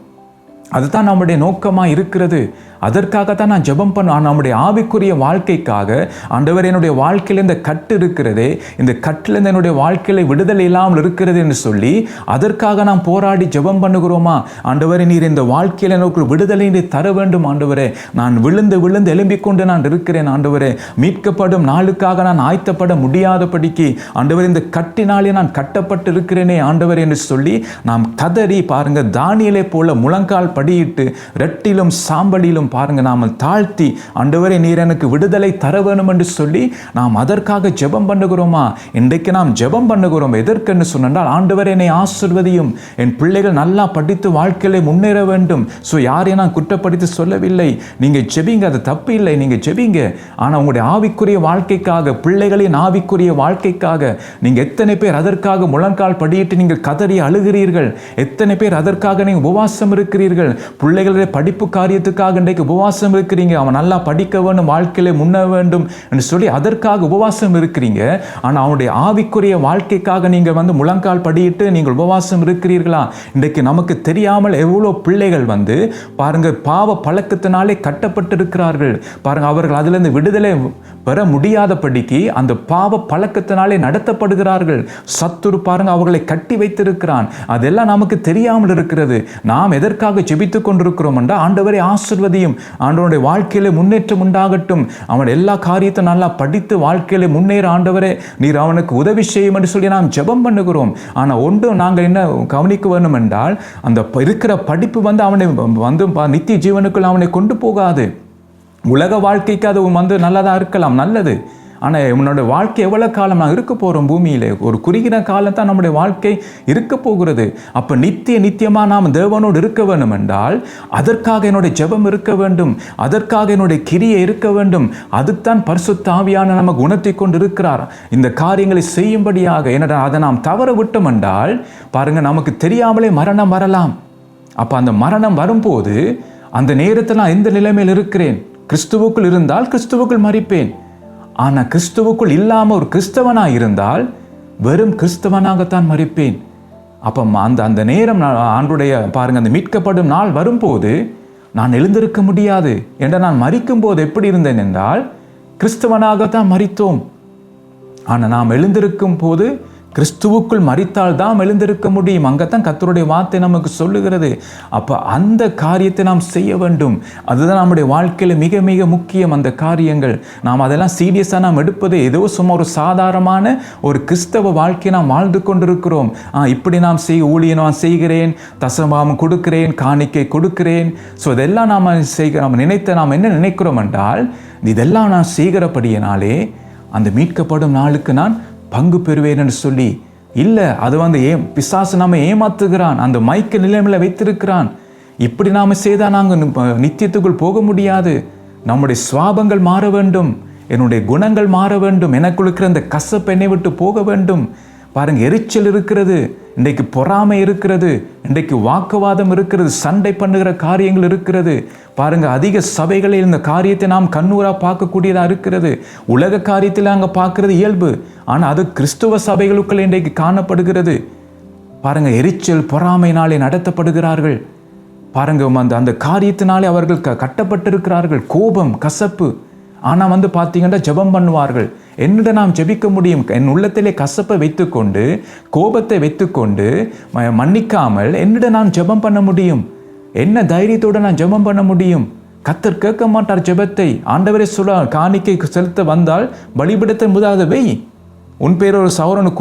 A: அதுதான் நம்முடைய நோக்கமாக இருக்கிறது. அதற்காகத்தான் நான் ஜெபம் பண்ணுவேன். நம்முடைய ஆவிக்குரிய வாழ்க்கைக்காக, ஆண்டவர் என்னுடைய வாழ்க்கையில் இந்த கட்டு இருக்கிறதே, இந்த கட்டிலிருந்து என்னுடைய வாழ்க்கையில விடுதலை இல்லாமல் இருக்கிறது என்று சொல்லி அதற்காக நாம் போராடி ஜெபம் பண்ணுகிறோமா? ஆண்டவரே நீர் இந்த வாழ்க்கையில் எனக்கு விடுதலை தர வேண்டும் ஆண்டவரே. நான் விழுந்து எழும்பிக் கொண்டு நான் இருக்கிறேன் ஆண்டவரே. மீட்கப்படும் நாளுக்காக நான் ஆயத்தப்பட முடியாதபடிக்கு ஆண்டவர் இந்த கட்டினாலே நான் கட்டப்பட்டு இருக்கிறேனே ஆண்டவர் என்று சொல்லி நாம் கதறி பாருங்க, தானியேலை போல முழங்கால் படியிட்டு ரெட்டிலும் சாம்பலிலும் பாருங்க நாம் தாழ்த்தி ஆண்டவரே நீர் எனக்கு விடுதலை தர வேணும் என்று சொல்லி நாம் அதற்காக ஜெபம் பண்ணுகிறோமா? இன்றைக்கு நாம் ஜெபம் பண்ணுகிறோம் எதற்கென்று சொன்னால், ஆண்டவரே என்னை ஆசீர்வதியும், என் பிள்ளைகள் நல்லா படித்து வாழ்க்கையில முன்னேற வேண்டும். ஸோ யாரையும் நான் குற்றப்படுத்தி சொல்லவில்லை. நீங்க ஜெபிங்க, அது தப்பு இல்லை, நீங்க ஜெபிங்க. ஆனால் உங்களுடைய ஆவிக்குரிய வாழ்க்கைக்காக, பிள்ளைகளின் ஆவிக்குரிய வாழ்க்கைக்காக நீங்க எத்தனை பேர் அதற்காக முழங்கால் படியிட்டு நீங்கள் கதறி அழுகிறீர்கள்? எத்தனை பேர் அதற்காக நீங்கள் உபவாசம் இருக்கிறீர்கள்? பிள்ளைகளுடைய படிப்பு காரியத்துக்காக இன்றைக்கு இன்றைக்கு உபவாசம் இருக்கிறீங்க, அவன் நல்லா படிக்க வேண்டும், வாழ்க்கையில முன்ன வேண்டும் என்று சொல்லி அதற்காக உபவாசம் இருக்கிறீங்க. ஆனால் அவனுடைய ஆவிக்குரிய வாழ்க்கைக்காக நீங்கள் வந்து முழங்கால் படியிட்டு நீங்கள் உபவாசம் இருக்கிறீர்களா? இன்றைக்கு நமக்கு தெரியாமல் எவ்வளோ பிள்ளைகள் வந்து பாருங்க பாவ பழக்கத்தினாலே கட்டப்பட்டிருக்கிறார்கள். பாருங்க அவர்கள் அதிலிருந்து விடுதலை பெற முடியாதபடிக்கு அந்த பாவ பழக்கத்தினாலே நடத்தப்படுகிறார்கள். சத்துரு பாருங்க அவர்களை கட்டி வைத்திருக்கிறான். அதெல்லாம் நமக்கு தெரியாமல் இருக்கிறது. நாம் எதற்காக ஜெபித்துக் கொண்டிருக்கிறோம் என்றால், ஆண்டவரை ஆசீர்வதியும், ஆண்டவருடைய வாழ்க்கையில முன்னேற்றம் உண்டாகட்டும், அவன் எல்லா காரியத்தை நல்லா படித்து வாழ்க்கையில முன்னேற ஆண்டவரே நீர் அவனுக்கு உதவி செய்யும் என்று சொல்லி நாம் ஜெபம் பண்ணுகிறோம். ஆனால் ஒன்றும் நாங்கள் என்ன கவனிக்க வேண்டும் என்றால், அந்த இருக்கிற படிப்பு வந்து அவனை வந்து நித்திய ஜீவனுக்குள் அவனை கொண்டு போகாது. உலக வாழ்க்கைக்கு அது வந்து நல்லதாக இருக்கலாம், நல்லது. ஆனால் உன்னோட வாழ்க்கை எவ்வளோ காலம் நான் இருக்க போகிறோம் பூமியில்? ஒரு குறுகின காலம் தான் நம்முடைய வாழ்க்கை இருக்க போகிறது. அப்போ நித்தியமாக நாம் தேவனோடு இருக்க வேண்டும் என்றால் அதற்காக என்னுடைய ஜெபம் இருக்க வேண்டும், அதற்காக என்னுடைய கிரியை இருக்க வேண்டும். அதுதான் பரிசுத்த ஆவியான நமக்கு உணர்த்தி கொண்டு இருக்கிறார் இந்த காரியங்களை செய்யும்படியாக. என்னடா அதை நாம் தவற விட்டோம் என்றால் பாருங்கள் நமக்கு தெரியாமலே மரணம் வரலாம். அப்போ அந்த மரணம் வரும்போது அந்த நேரத்தில் நான் எந்த நிலைமையில் இருக்கிறேன்? கிறிஸ்துவுக்குள் இருந்தால் கிறிஸ்துவுக்குள் மரிப்பேன். ஆனால் கிறிஸ்துவுக்குள் இல்லாமல் ஒரு கிறிஸ்தவனாக இருந்தால் வெறும் கிறிஸ்தவனாகத்தான் மரிப்பேன். அப்போ அந்த நேரம் ஆண்டுடைய பாருங்கள் அந்த மீட்கப்படும் நாள் வரும்போது நான் எழுந்திருக்க முடியாது. என்ற நான் மரிக்கும் போது எப்படி இருந்தேன் என்றால் கிறிஸ்தவனாகத்தான் மரித்தோம். ஆனால் நாம் எழுந்திருக்கும் போது கிறிஸ்துவுக்குள் மரித்தால் தான் எழுந்திருக்க முடியும். அங்கத்தான் கர்த்தருடைய வார்த்தை நமக்கு சொல்லுகிறது. அப்போ அந்த காரியத்தை நாம் செய்ய வேண்டும். அதுதான் நம்முடைய வாழ்க்கையில் மிக மிக முக்கியம். அந்த காரியங்கள் நாம் அதெல்லாம் சீரியஸாக நாம் எடுப்பது ஏதோ சும்மா ஒரு சாதாரணமான ஒரு கிறிஸ்தவ வாழ்க்கையை நாம் வாழ்ந்து கொண்டிருக்கிறோம். இப்படி நாம் ஊழியம் நான் செய்கிறேன், தசமாம் கொடுக்கிறேன், காணிக்கை கொடுக்கிறேன். ஸோ இதெல்லாம் நாம் நாம் என்ன நினைக்கிறோம் என்றால், இதெல்லாம் நான் செய்கிறபடியினாலே அந்த மீட்கப்படும் நாளுக்கு நான் பங்கு பெறுவேன் என்று சொல்லி இல்லை. அது வந்து பிசாசு நாம ஏமாத்துகிறான், அந்த மைக்க நிலைமையில் வைத்திருக்கிறான். இப்படி நாம் செய்தால் நாங்கள் நித்தியத்துக்குள் போக முடியாது. நம்முடைய சுவாபங்கள் மாற வேண்டும், என்னுடைய குணங்கள் மாற வேண்டும், எனக்குள் இருக்கிற அந்த கசப்பு என்னை விட்டு போக வேண்டும். பாருங்க எரிச்சல் இருக்கிறது, இன்றைக்கு பொறாமை இருக்கிறது, இன்றைக்கு வாக்குவாதம் இருக்கிறது, சண்டை பண்ணுகிற காரியங்கள் இருக்கிறது. பாருங்க அதிக சபைகளில் இந்த காரியத்தை நாம் கண்ணூரா பார்க்கக்கூடியதா இருக்கிறது. உலக காரியத்தில் அங்கே பார்க்கறது இயல்பு, ஆனால் அது கிறிஸ்துவ சபைகளுக்குள்ள இன்றைக்கு காணப்படுகிறது. பாருங்க எரிச்சல் பொறாமையினாலே நடத்தப்படுகிறார்கள். பாருங்க அந்த காரியத்தினாலே அவர்கள் கட்டப்பட்டிருக்கிறார்கள். கோபம் கசப்பு. ஆனால் வந்து பார்த்தீங்கன்னா ஜெபம் பண்ணுவார்கள். என்னிடம் நாம் ஜெபிக்க முடியும்? என் உள்ளத்திலே கசப்பை வைத்துக்கொண்டு கோபத்தை வைத்துக்கொண்டு மன்னிக்காமல் என்னிடம் நான் ஜெபம் பண்ண முடியும்? என்ன தைரியத்தோடு நான் ஜெபம் பண்ண முடியும்? கர்த்தர் கேட்க மாட்டார் ஜெபத்தை. ஆண்டவரே சொல்ல காணிக்கை செலுத்த வந்தால் பலிபீடத்தின் முதலாவது வை. உன் பேர் ஒரு சௌரனு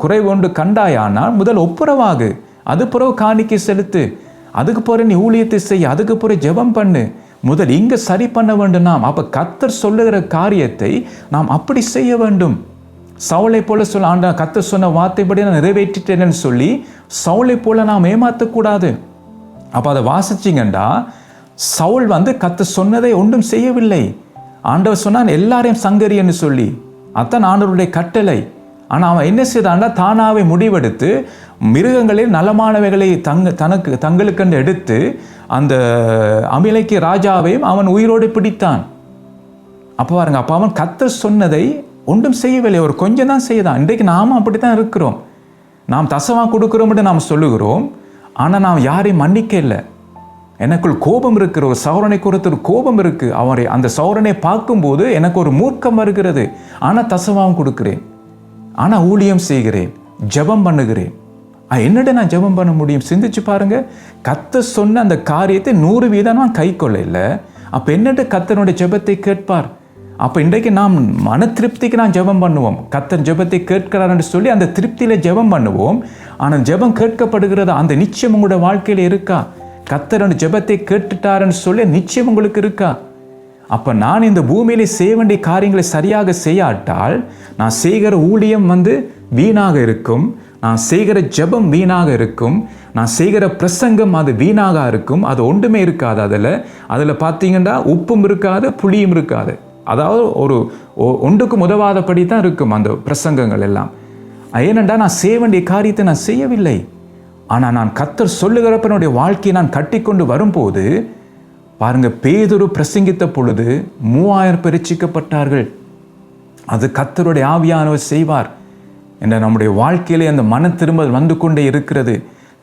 A: குறைவு ஒன்று கண்டாயானால் முதல் ஒப்புரவாகு, அது பிறகு காணிக்கை செலுத்து, அதுக்கு பிறகு நீ ஊழியத்தை செய், அதுக்கு பிறகு ஜெபம் பண்ணு. முதல் இங்கே சரி பண்ண வேண்டும் நாம். அப்போ கர்த்தர் சொல்லுகிற காரியத்தை நாம் அப்படி செய்ய வேண்டும். சவுலை போல சொல்ல கர்த்தர் சொன்ன வார்த்தைப்படி நான் நிறைவேற்றிட்டேன்னு சொல்லி சவுலை போல நாம் ஏமாற்றக்கூடாது. அப்போ அதை வாசிச்சிங்கண்டா சவுல் வந்து கர்த்தர் சொன்னதை ஒன்றும் செய்யவில்லை. ஆண்டவர் சொன்னான் எல்லாரையும் சங்கரியன்னு சொல்லி, அதான் ஆண்டவருடைய கட்டளை. ஆனால் அவன் என்ன செய்தான்டா தானாவே முடிவெடுத்து மிருகங்களில் நலமானவைகளை தங்களுக்கென்று எடுத்து அந்த அமிலைக்கு ராஜாவையும் அவன் உயிரோடு பிடித்தான். அப்போ பாருங்க, அப்போ அவன் கர்த்தர் சொன்னதை ஒன்றும் செய்யவில்லை, ஒரு கொஞ்சம் தான் செய்தான். இன்றைக்கு நாமும் அப்படித்தான் இருக்கிறோம். நாம் தசமா கொடுக்குறோம் என்று நாம் சொல்லுகிறோம், ஆனால் நாம் யாரையும் மன்னிக்க இல்லை. எனக்குள் கோபம் இருக்கிற ஒரு சௌரனை குறித்து ஒரு கோபம் இருக்கு. அவரை அந்த சௌரனை பார்க்கும்போது எனக்கு ஒரு மூர்க்கம் வருகிறது. ஆனால் தசமாவும் கொடுக்கிறேன், ஆனால் ஊழியம் செய்கிறேன், ஜெபம் பண்ணுகிறேன். என்னட நான் ஜெபம் பண்ண முடியும்? சிந்திச்சு பாருங்க. கர்த்தர் சொன்ன அந்த காரியத்தை 100% நான் கை கொள்ள இல்லை. அப்போ என்னட்டு கர்த்தனுடைய ஜெபத்தை கேட்பார்? அப்போ இன்றைக்கு நாம் மன திருப்திக்கு நான் ஜெபம் பண்ணுவோம். கர்த்தர் ஜெபத்தை கேட்கிறார் என்று சொல்லி அந்த திருப்தியில் ஜெபம் பண்ணுவோம். ஆனால் ஜெபம் கேட்கப்படுகிறதா? அந்த நிச்சயம் உங்களோட வாழ்க்கையில் இருக்கா? கர்த்தர் அந்த ஜெபத்தை கேட்டுட்டாருன்னு சொல்லி நிச்சயம் உங்களுக்கு இருக்கா? அப்போ நான் இந்த பூமியிலே செய்ய வேண்டிய காரியங்களை சரியாக செய்யாட்டால் நான் செய்கிற ஊழியம் வந்து வீணாக இருக்கும், நான் செய்கிற ஜெபம் வீணாக இருக்கும், நான் செய்கிற பிரசங்கம் அது வீணாக இருக்கும். அது ஒன்றுமே இருக்காது. அதில் பார்த்தீங்கன்னா உப்பும் இருக்காது, புளியும் இருக்காது. அதாவது ஒன்றுக்கும் உதவாதபடி தான் இருக்கும் அந்த பிரசங்கங்கள் எல்லாம். ஏனென்றா நான் செய்ய வேண்டிய காரியத்தை நான் செய்யவில்லை. ஆனால் நான் கர்த்தர் சொல்லுகிறப்ப என்னுடைய வாழ்க்கையை நான் கட்டிக்கொண்டு வரும்போது பாருங்க, பேதுரு பிரசங்கித்த பொழுது 3000 பேர் ரட்சிக்கப்பட்டார்கள். அது கர்த்தருடைய ஆவியானவர் செய்வார் என்ற நம்முடைய வாழ்க்கையிலே அந்த மன திரும்பல் வந்து கொண்டே இருக்கிறது.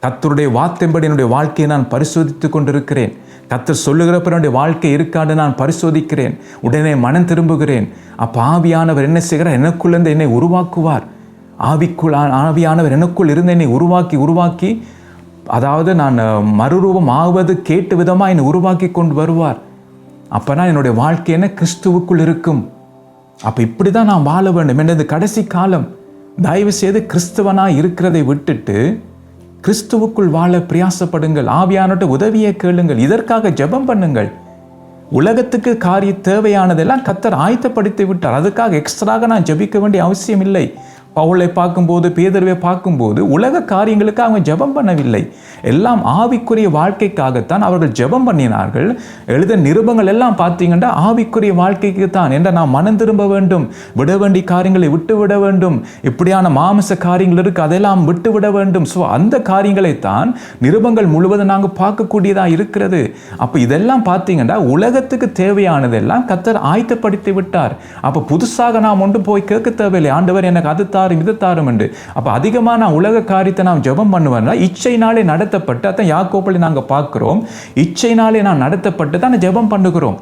A: கர்த்தருடைய வார்த்தைப்படி என்னுடைய வாழ்க்கையை நான் பரிசோதித்து கொண்டிருக்கிறேன். கர்த்தர் சொல்லுகிறப்ப என்னுடைய வாழ்க்கை இருக்காது நான் பரிசோதிக்கிறேன், உடனே மனம் திரும்புகிறேன். அப்போ ஆவியானவர் என்ன செய்கிறார்? எனக்குள்ளேருந்து என்னை உருவாக்குவார். ஆவியானவர் எனக்குள் இருந்து என்னை உருவாக்கி அதாவது நான் மறுரூபம் ஆவது கேட்டு விதமாக என்னை உருவாக்கி கொண்டு வருவார். அப்போனா என்னுடைய வாழ்க்கை என்ன கிறிஸ்துவுக்குள் இருக்கும். அப்போ இப்படி தான் நான் வாழ வேண்டும் என்ற கடைசி காலம். தயவு செய்து கிறிஸ்துவனாக இருக்கிறதை விட்டுட்டு கிறிஸ்துவுக்குள் வாழ பிரயாசப்படுங்கள். ஆவியானவர்கிட்ட உதவியை கேளுங்கள். இதற்காக ஜெபம் பண்ணுங்கள். உலகத்துக்கு தேவையானதெல்லாம் கர்த்தர் ஆயத்தப்படுத்தி விட்டார். அதுக்காக எக்ஸ்ட்ராக நான் ஜெபிக்க வேண்டிய அவசியம் இல்லை. பவுலை பார்க்கும்போது, பேதுருவை பார்க்கும்போது உலக காரியங்களுக்கு அவங்க ஜெபம் பண்ணவில்லை. எல்லாம் ஆவிக்குரிய வாழ்க்கைக்காகத்தான் அவர்கள் ஜெபம் பண்ணினார்கள். எழுத நிருபங்கள் எல்லாம் பார்த்தீங்கன்னா ஆவிக்குரிய வாழ்க்கைக்கு தான். என்ற நாம் மனம் திரும்ப வேண்டும், விட வேண்டிய காரியங்களை விட்டு விட வேண்டும், இப்படியான மாமிச காரியங்கள் இருக்கு அதெல்லாம் விட்டு விட வேண்டும். ஸோ அந்த காரியங்களைத்தான் நிருபங்கள் முழுவதும் நாங்கள் பார்க்கக்கூடியதாக இருக்கிறது. அப்போ இதெல்லாம் பார்த்தீங்கன்னா உலகத்துக்கு தேவையானதெல்லாம் கர்த்தர் ஆயத்தப்படுத்தி விட்டார். அப்போ புதுசாக நாம் ஒன்று போய் கேட்க தேவையில்லை, ஆண்டவர் எனக்கு அது தாரும் இது தாரும் என்று. அப்போ அதிகமாக நான் உலக காரியத்தை நாம் ஜெபம் பண்ணுவேன்னா இச்சையினாலே நடத்தப்பட்டு, அதான் யாக்கோபில் நாங்கள் பார்க்கிறோம், இச்சையினாலே நான் நடத்தப்பட்டு தான் ஜெபம் பண்ணுகிறோம்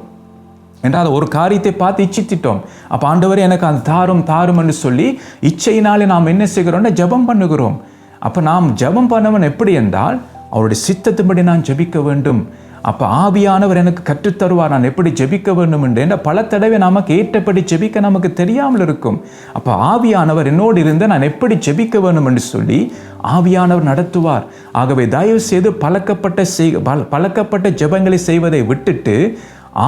A: என்றால் ஒரு காரியத்தை பார்த்து இச்சித்திட்டோம். அப்போ ஆண்டவர் எனக்கு அது தாரும் என்று சொல்லி இச்சையினாலே நாம் என்ன செய்கிறோம்னா ஜெபம் பண்ணுகிறோம். அப்போ நாம் ஜெபம் பண்ணவன் எப்படி என்றால் அவருடைய சித்தத்தின்படி நான் ஜெபிக்க வேண்டும். அப்போ ஆவியானவர் எனக்கு கற்றுத்தருவார் நான் எப்படி ஜெபிக்க வேண்டும் என்று. பல தடவை நமக்கு ஏற்றபடி ஜெபிக்க நமக்கு தெரியாமல் இருக்கும். அப்போ ஆவியானவர் என்னோடு இருந்து நான் எப்படி ஜெபிக்க வேண்டும் என்று சொல்லி ஆவியானவர் நடத்துவார். ஆகவே தயவு செய்து பழக்கப்பட்ட ஜெபங்களை செய்வதை விட்டுட்டு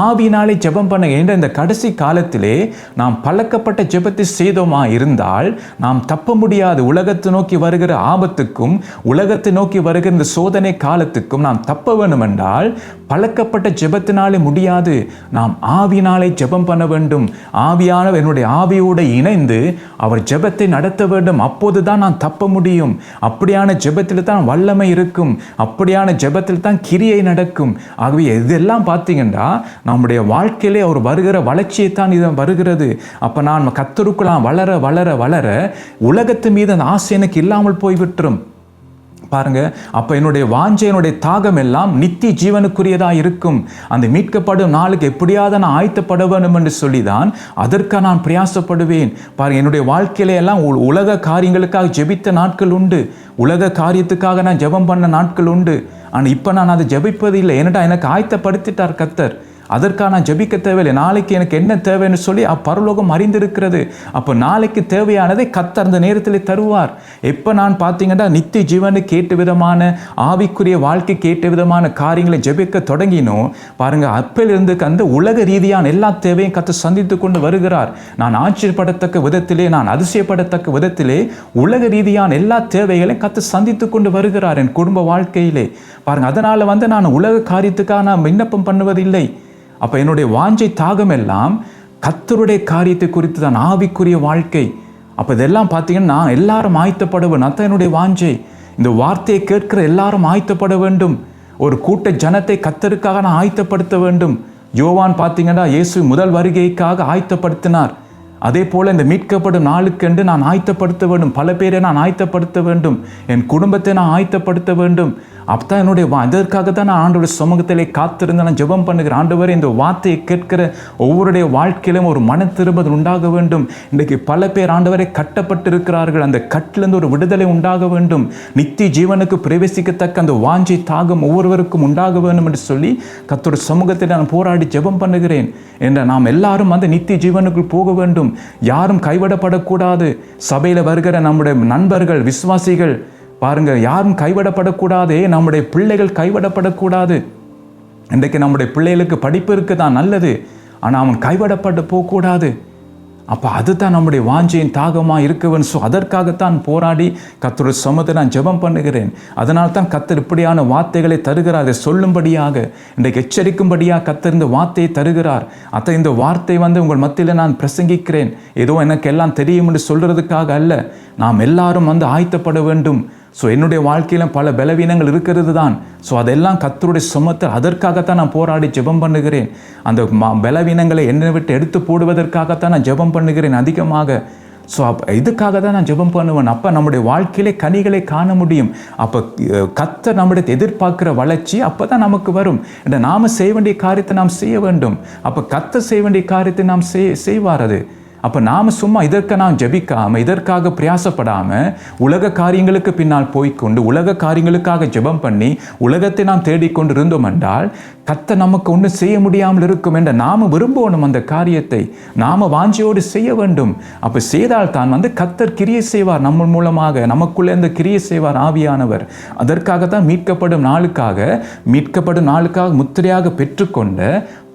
A: ஆவினாலே ஜெபம் பண்ண என்ற இந்த கடைசி காலத்திலே நாம் பழக்கப்பட்ட ஜெபத்தை செய்தோமா இருந்தால் நாம் தப்ப முடியாது. உலகத்தை நோக்கி வருகிற ஆபத்துக்கும் உலகத்தை நோக்கி வருகிற இந்த சோதனை காலத்துக்கும் நாம் தப்ப வேண்டும் என்றால் பழக்கப்பட்ட ஜெபத்தினாலே முடியாது. நாம் ஆவினாலே ஜெபம் பண்ண வேண்டும். ஆவியானவர் என்னுடைய ஆவியோடு இணைந்து அவர் ஜெபத்தை நடத்த வேண்டும். அப்போது தான் நான் தப்ப முடியும். அப்படியான ஜெபத்தில் தான் வல்லமை இருக்கும். அப்படியான ஜெபத்தில் தான் கிரியை நடக்கும். ஆகவே இதெல்லாம் பார்த்தீங்கன்னா நம்முடைய வாழ்க்கையிலே அவர் வருகிற வளர்ச்சியை தான் இது வருகிறது. அப்போ நான் கர்த்தருக்குள் வளர வளர வளர உலகத்து மீது அந்த ஆசை எனக்கு இல்லாமல் போய்விட்டுரும். பாருங்க, அப்போ என்னுடைய வாஞ்சை என்னுடைய தாகம் எல்லாம் நித்திய ஜீவனுக்குரியதாக இருக்கும். அந்த மீட்கப்படும் நாளுக்கு எப்படியாவது நான் ஆயத்தப்பட வேண்டும் என்று சொல்லிதான் அதற்காக நான் பிரயாசப்படுவேன். பாருங்க, என்னுடைய வாழ்க்கையில எல்லாம் உலக காரியங்களுக்காக ஜெபித்த நாட்கள் உண்டு, உலக காரியத்துக்காக நான் ஜெபம் பண்ண நாட்கள் உண்டு. ஆனால் இப்போ நான் அதை ஜெபிப்பது இல்லை. ஏன்னா எனக்கு ஆயத்தப்படுத்திட்டார் கர்த்தர். அதற்காக நான் ஜெபிக்க தேவையில்லை. நாளைக்கு எனக்கு என்ன தேவைன்னு சொல்லி பரலோகம் அறிந்திருக்கிறது. அப்போ நாளைக்கு தேவையானதை கர்த்தர் அந்த நேரத்தில் தருவார். எப்போ நான் பார்த்தீங்கன்னா நித்திய ஜீவனுக்கு ஏற்ற விதமான ஆவிக்குரிய வாழ்க்கைக்கு ஏற்ற விதமான காரியங்களை ஜெபிக்க தொடங்கினோம் பாருங்க, அப்பிலிருந்து அந்த உலக ரீதியான எல்லா தேவையும் கர்த்தர் சந்தித்து கொண்டு வருகிறார். நான் ஆச்சரியப்படத்தக்க விதத்திலே, நான் அதிசயப்படத்தக்க விதத்திலே உலக ரீதியான எல்லா தேவைகளையும் கர்த்தர் சந்தித்து கொண்டு வருகிறார் என் குடும்ப வாழ்க்கையிலே. பாருங்க, அதனால நான் உலக காரியத்துக்காக நான் விண்ணப்பம் பண்ணுவதில்லை. அப்போ என்னுடைய வாஞ்சை தாகம் எல்லாம் கர்த்தருடைய காரியத்தை குறித்து தான், ஆவிக்குரிய வாழ்க்கை. அப்போ இதெல்லாம் பார்த்தீங்கன்னா நான் எல்லாரும் ஆயத்தப்பட அதான் என்னுடைய வாஞ்சை. இந்த வார்த்தையை கேட்கிற எல்லாரும் ஆயத்தப்பட வேண்டும். ஒரு கூட்ட ஜனத்தை கர்த்தருக்காக நான் ஆயத்தப்படுத்த வேண்டும். யோவான் பார்த்தீங்கன்னா இயேசு முதல் வருகைக்காக ஆயத்தப்படுத்தினார். அதே போல் இந்த மீட்கப்படும் நாளுக்கென்று நான் ஆயத்தப்படுத்த வேண்டும். பல பேரை நான் ஆயத்தப்படுத்த வேண்டும். என் குடும்பத்தை நான் ஆயத்தப்படுத்த வேண்டும். அப்பதான் என்னுடைய அதற்காக தான் நான் ஆண்டவருடைய சமூகத்திலே காத்திருந்து நான் ஜெபம் பண்ணுகிறேன். ஆண்டவரே, இந்த வார்த்தையை கேட்கிற ஒவ்வொருடைய வாழ்க்கையிலும் ஒரு மன திரும்புதல் உண்டாக வேண்டும். இன்றைக்கு பல பேர் ஆண்டவரை கட்டப்பட்டு இருக்கிறார்கள். அந்த கட்டிலிருந்து ஒரு விடுதலை உண்டாக வேண்டும். நித்திய ஜீவனுக்கு பிரவேசிக்கத்தக்க அந்த வாஞ்சை தாகம் ஒவ்வொருவருக்கும் உண்டாக வேண்டும் என்று சொல்லி கர்த்தருடைய சமூகத்தில் நான் போராடி ஜெபம் பண்ணுகிறேன். என்ற நாம் எல்லாரும் அந்த நித்திய ஜீவனுக்குள் போக வேண்டும். யாரும் கைவிடப்படக்கூடாது. சபையில் வருகிற நம்முடைய நண்பர்கள், விசுவாசிகள் பாருங்க, யாரும் கைவிடப்படக்கூடாதே. நம்முடைய பிள்ளைகள் கைவிடப்படக்கூடாது. இன்றைக்கு நம்முடைய பிள்ளைகளுக்கு படிப்பு இருக்கு தான் நல்லது, ஆனால் அவன் கைவிடப்பட்டு போகக்கூடாது. அப்போ அதுதான் நம்முடைய வாஞ்சையின் தாகமாக இருக்கவன். ஸோ அதற்காகத்தான் போராடி கர்த்தருடைய சமூகத்தை நான் ஜெபம் பண்ணுகிறேன். அதனால் தான் கர்த்தர் இப்படியான வார்த்தைகளை தருகிறார். அதை சொல்லும்படியாக, இன்றைக்கு எச்சரிக்கும்படியாக கர்த்தர் இந்த வார்த்தையை தருகிறார். அத்த இந்த வார்த்தை உங்கள் மத்தியில் நான் பிரசங்கிக்கிறேன். ஏதோ எனக்கு எல்லாம் தெரியும் என்று சொல்கிறதுக்காக அல்ல. நாம் எல்லாரும் ஆயத்தப்பட வேண்டும். ஸோ என்னுடைய வாழ்க்கையில் பல பலவீனங்கள் இருக்கிறது தான். ஸோ அதெல்லாம் கர்த்தருடைய சுமத்தல். அதற்காகத்தான் நான் போராடி ஜெபம் பண்ணுகிறேன். அந்த பலவீனங்களை என்னை விட்டு எடுத்து போடுவதற்காகத்தான் நான் ஜெபம் பண்ணுகிறேன் அதிகமாக. ஸோ இதுக்காக தான் நான் ஜெபம் பண்ணுவேன். அப்போ நம்முடைய வாழ்க்கையிலே கனிகளை காண முடியும். அப்போ கர்த்தர் நம்முடைய எதிர்பார்க்கிற வளர்ச்சி அப்போ தான் நமக்கு வரும். நாம் செய்ய வேண்டிய காரியத்தை நாம் செய்ய வேண்டும். அப்போ கர்த்தர் செய்ய வேண்டிய காரியத்தை நாம் செய்வார். அது அப்போ நாம் சும்மா இதற்கு நாம் ஜெபிக்காமல், இதற்காக பிரயாசப்படாமல், உலக காரியங்களுக்கு பின்னால் போய்கொண்டு உலக காரியங்களுக்காக ஜெபம் பண்ணி உலகத்தை நாம் தேடிக்கொண்டு இருந்தோம் என்றால் கர்த்தர் நமக்கு ஒன்றும் செய்ய முடியாமல் இருக்கும் என்ற நாம் விரும்பணும். அந்த காரியத்தை நாம் வாஞ்சியோடு செய்ய வேண்டும். அப்போ செய்தால் தான் கர்த்தர் கிரியை செய்வார். நம்ம மூலமாக நமக்குள்ளே இந்த கிரியை செய்வார் ஆவியானவர். அதற்காக தான் மீட்கப்படும் நாளுக்காக முத்திரையாக பெற்றுக்கொண்ட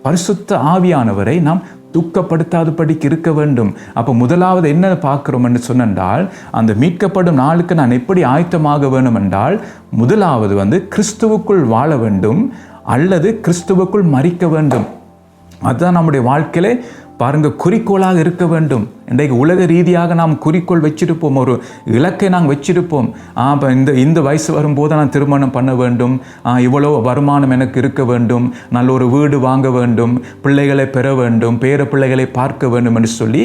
A: பரிசுத்த ஆவியானவரை நாம் துக்கப்படுத்தாதபடிக்கு இருக்க வேண்டும். அப்போ முதலாவது என்ன பார்க்கிறோம் என்று சொன்னால், அந்த மீட்கப்படும் நாளுக்கு நான் எப்படி ஆயத்தமாக வேண்டும் என்றால், முதலாவது கிறிஸ்துவுக்குள் வாழ வேண்டும் அல்லது கிறிஸ்துவுக்குள் மரிக்க வேண்டும். அதுதான் நம்முடைய வாழ்க்கையிலே பாருங்க குறிக்கோளாக இருக்க வேண்டும். இன்றைக்கு உலக ரீதியாக நாம் குறிக்கோள் வச்சிருப்போம், ஒரு இலக்கை நாங்கள் வச்சிருப்போம். இப்போ இந்த வயசு வரும்போது நான் திருமணம் பண்ண வேண்டும், இவ்வளோ வருமானம் எனக்கு இருக்க வேண்டும், நல்ல ஒரு வீடு வாங்க வேண்டும், பிள்ளைகளை பெற வேண்டும், பேர பிள்ளைகளை பார்க்க வேண்டும் என்று சொல்லி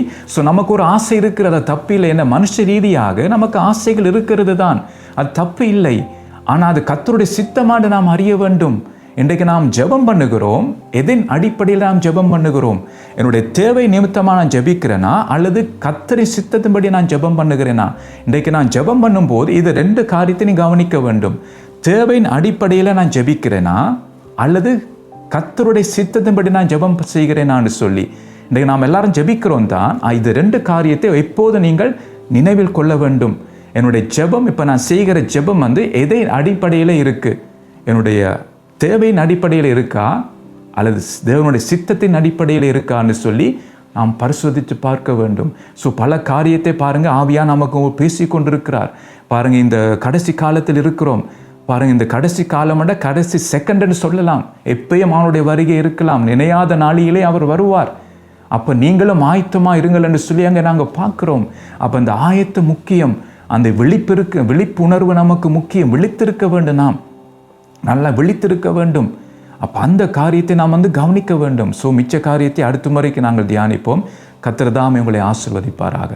A: நமக்கு ஒரு ஆசை இருக்கிறது. அது தப்பு இல்லை. என்ன மனுஷ ரீதியாக நமக்கு ஆசைகள் இருக்கிறது தான், அது தப்பு இல்லை. ஆனால் அது கர்த்தருடைய சித்தமாக நாம் அறிய வேண்டும். இன்றைக்கு நாம் ஜெபம் பண்ணுகிறோம், எதன் அடிப்படையில் நாம் ஜெபம் பண்ணுகிறோம்? என்னுடைய தேவை நிமித்தமாக நான் ஜெபிக்கிறேனா அல்லது கர்த்தரின் சித்தத்தின்படி நான் ஜெபம் பண்ணுகிறேனா? இன்றைக்கு நான் ஜெபம் பண்ணும்போது இது 2 காரியத்தை நீ கவனிக்க வேண்டும். தேவையின் அடிப்படையில் நான் ஜெபிக்கிறேனா அல்லது கர்த்தருடைய சித்தத்தின்படி நான் ஜெபம் செய்கிறேனான்னு சொல்லி இன்றைக்கு நாம் எல்லாரும் ஜெபிக்கிறோம் தான். இது 2 காரியத்தை எப்போது நீங்கள் நினைவில் கொள்ள வேண்டும். என்னுடைய ஜெபம், இப்போ நான் செய்கிற ஜெபம் எதை அடிப்படையில் இருக்குது? என்னுடைய தேவையின் அடிப்படையில் இருக்கா அல்லது தேவனுடைய சித்தத்தின் அடிப்படையில் இருக்கான்னு சொல்லி நாம் பரிசோதித்து பார்க்க வேண்டும். ஸோ பல காரியத்தை பாருங்கள், ஆவியா நமக்கு பேசி கொண்டிருக்கிறார். பாருங்கள், இந்த கடைசி காலத்தில் இருக்கிறோம். பாருங்கள், இந்த கடைசி காலம்ட கடைசி செகண்ட்னு சொல்லலாம். எப்பயும் அவனுடைய வருகை இருக்கலாம். நினையாத நாளிலே அவர் வருவார். அப்போ நீங்களும் ஆயத்தமாக இருங்கள் என்று சொல்லி அங்கே நாங்கள் பார்க்குறோம். அப்போ அந்த ஆயத்து முக்கியம். அந்த விழிப்புணர்வு நமக்கு முக்கியம். விழித்திருக்க வேண்டும், நாம் நல்லா விழித்திருக்க வேண்டும். அப்போ அந்த காரியத்தை நாம் கவனிக்க வேண்டும். ஸோ மிச்ச காரியத்தை அடுத்த முறைக்கு நாங்கள் தியானிப்போம். கர்த்தர் தாமே உங்களை ஆசீர்வதிப்பாராக.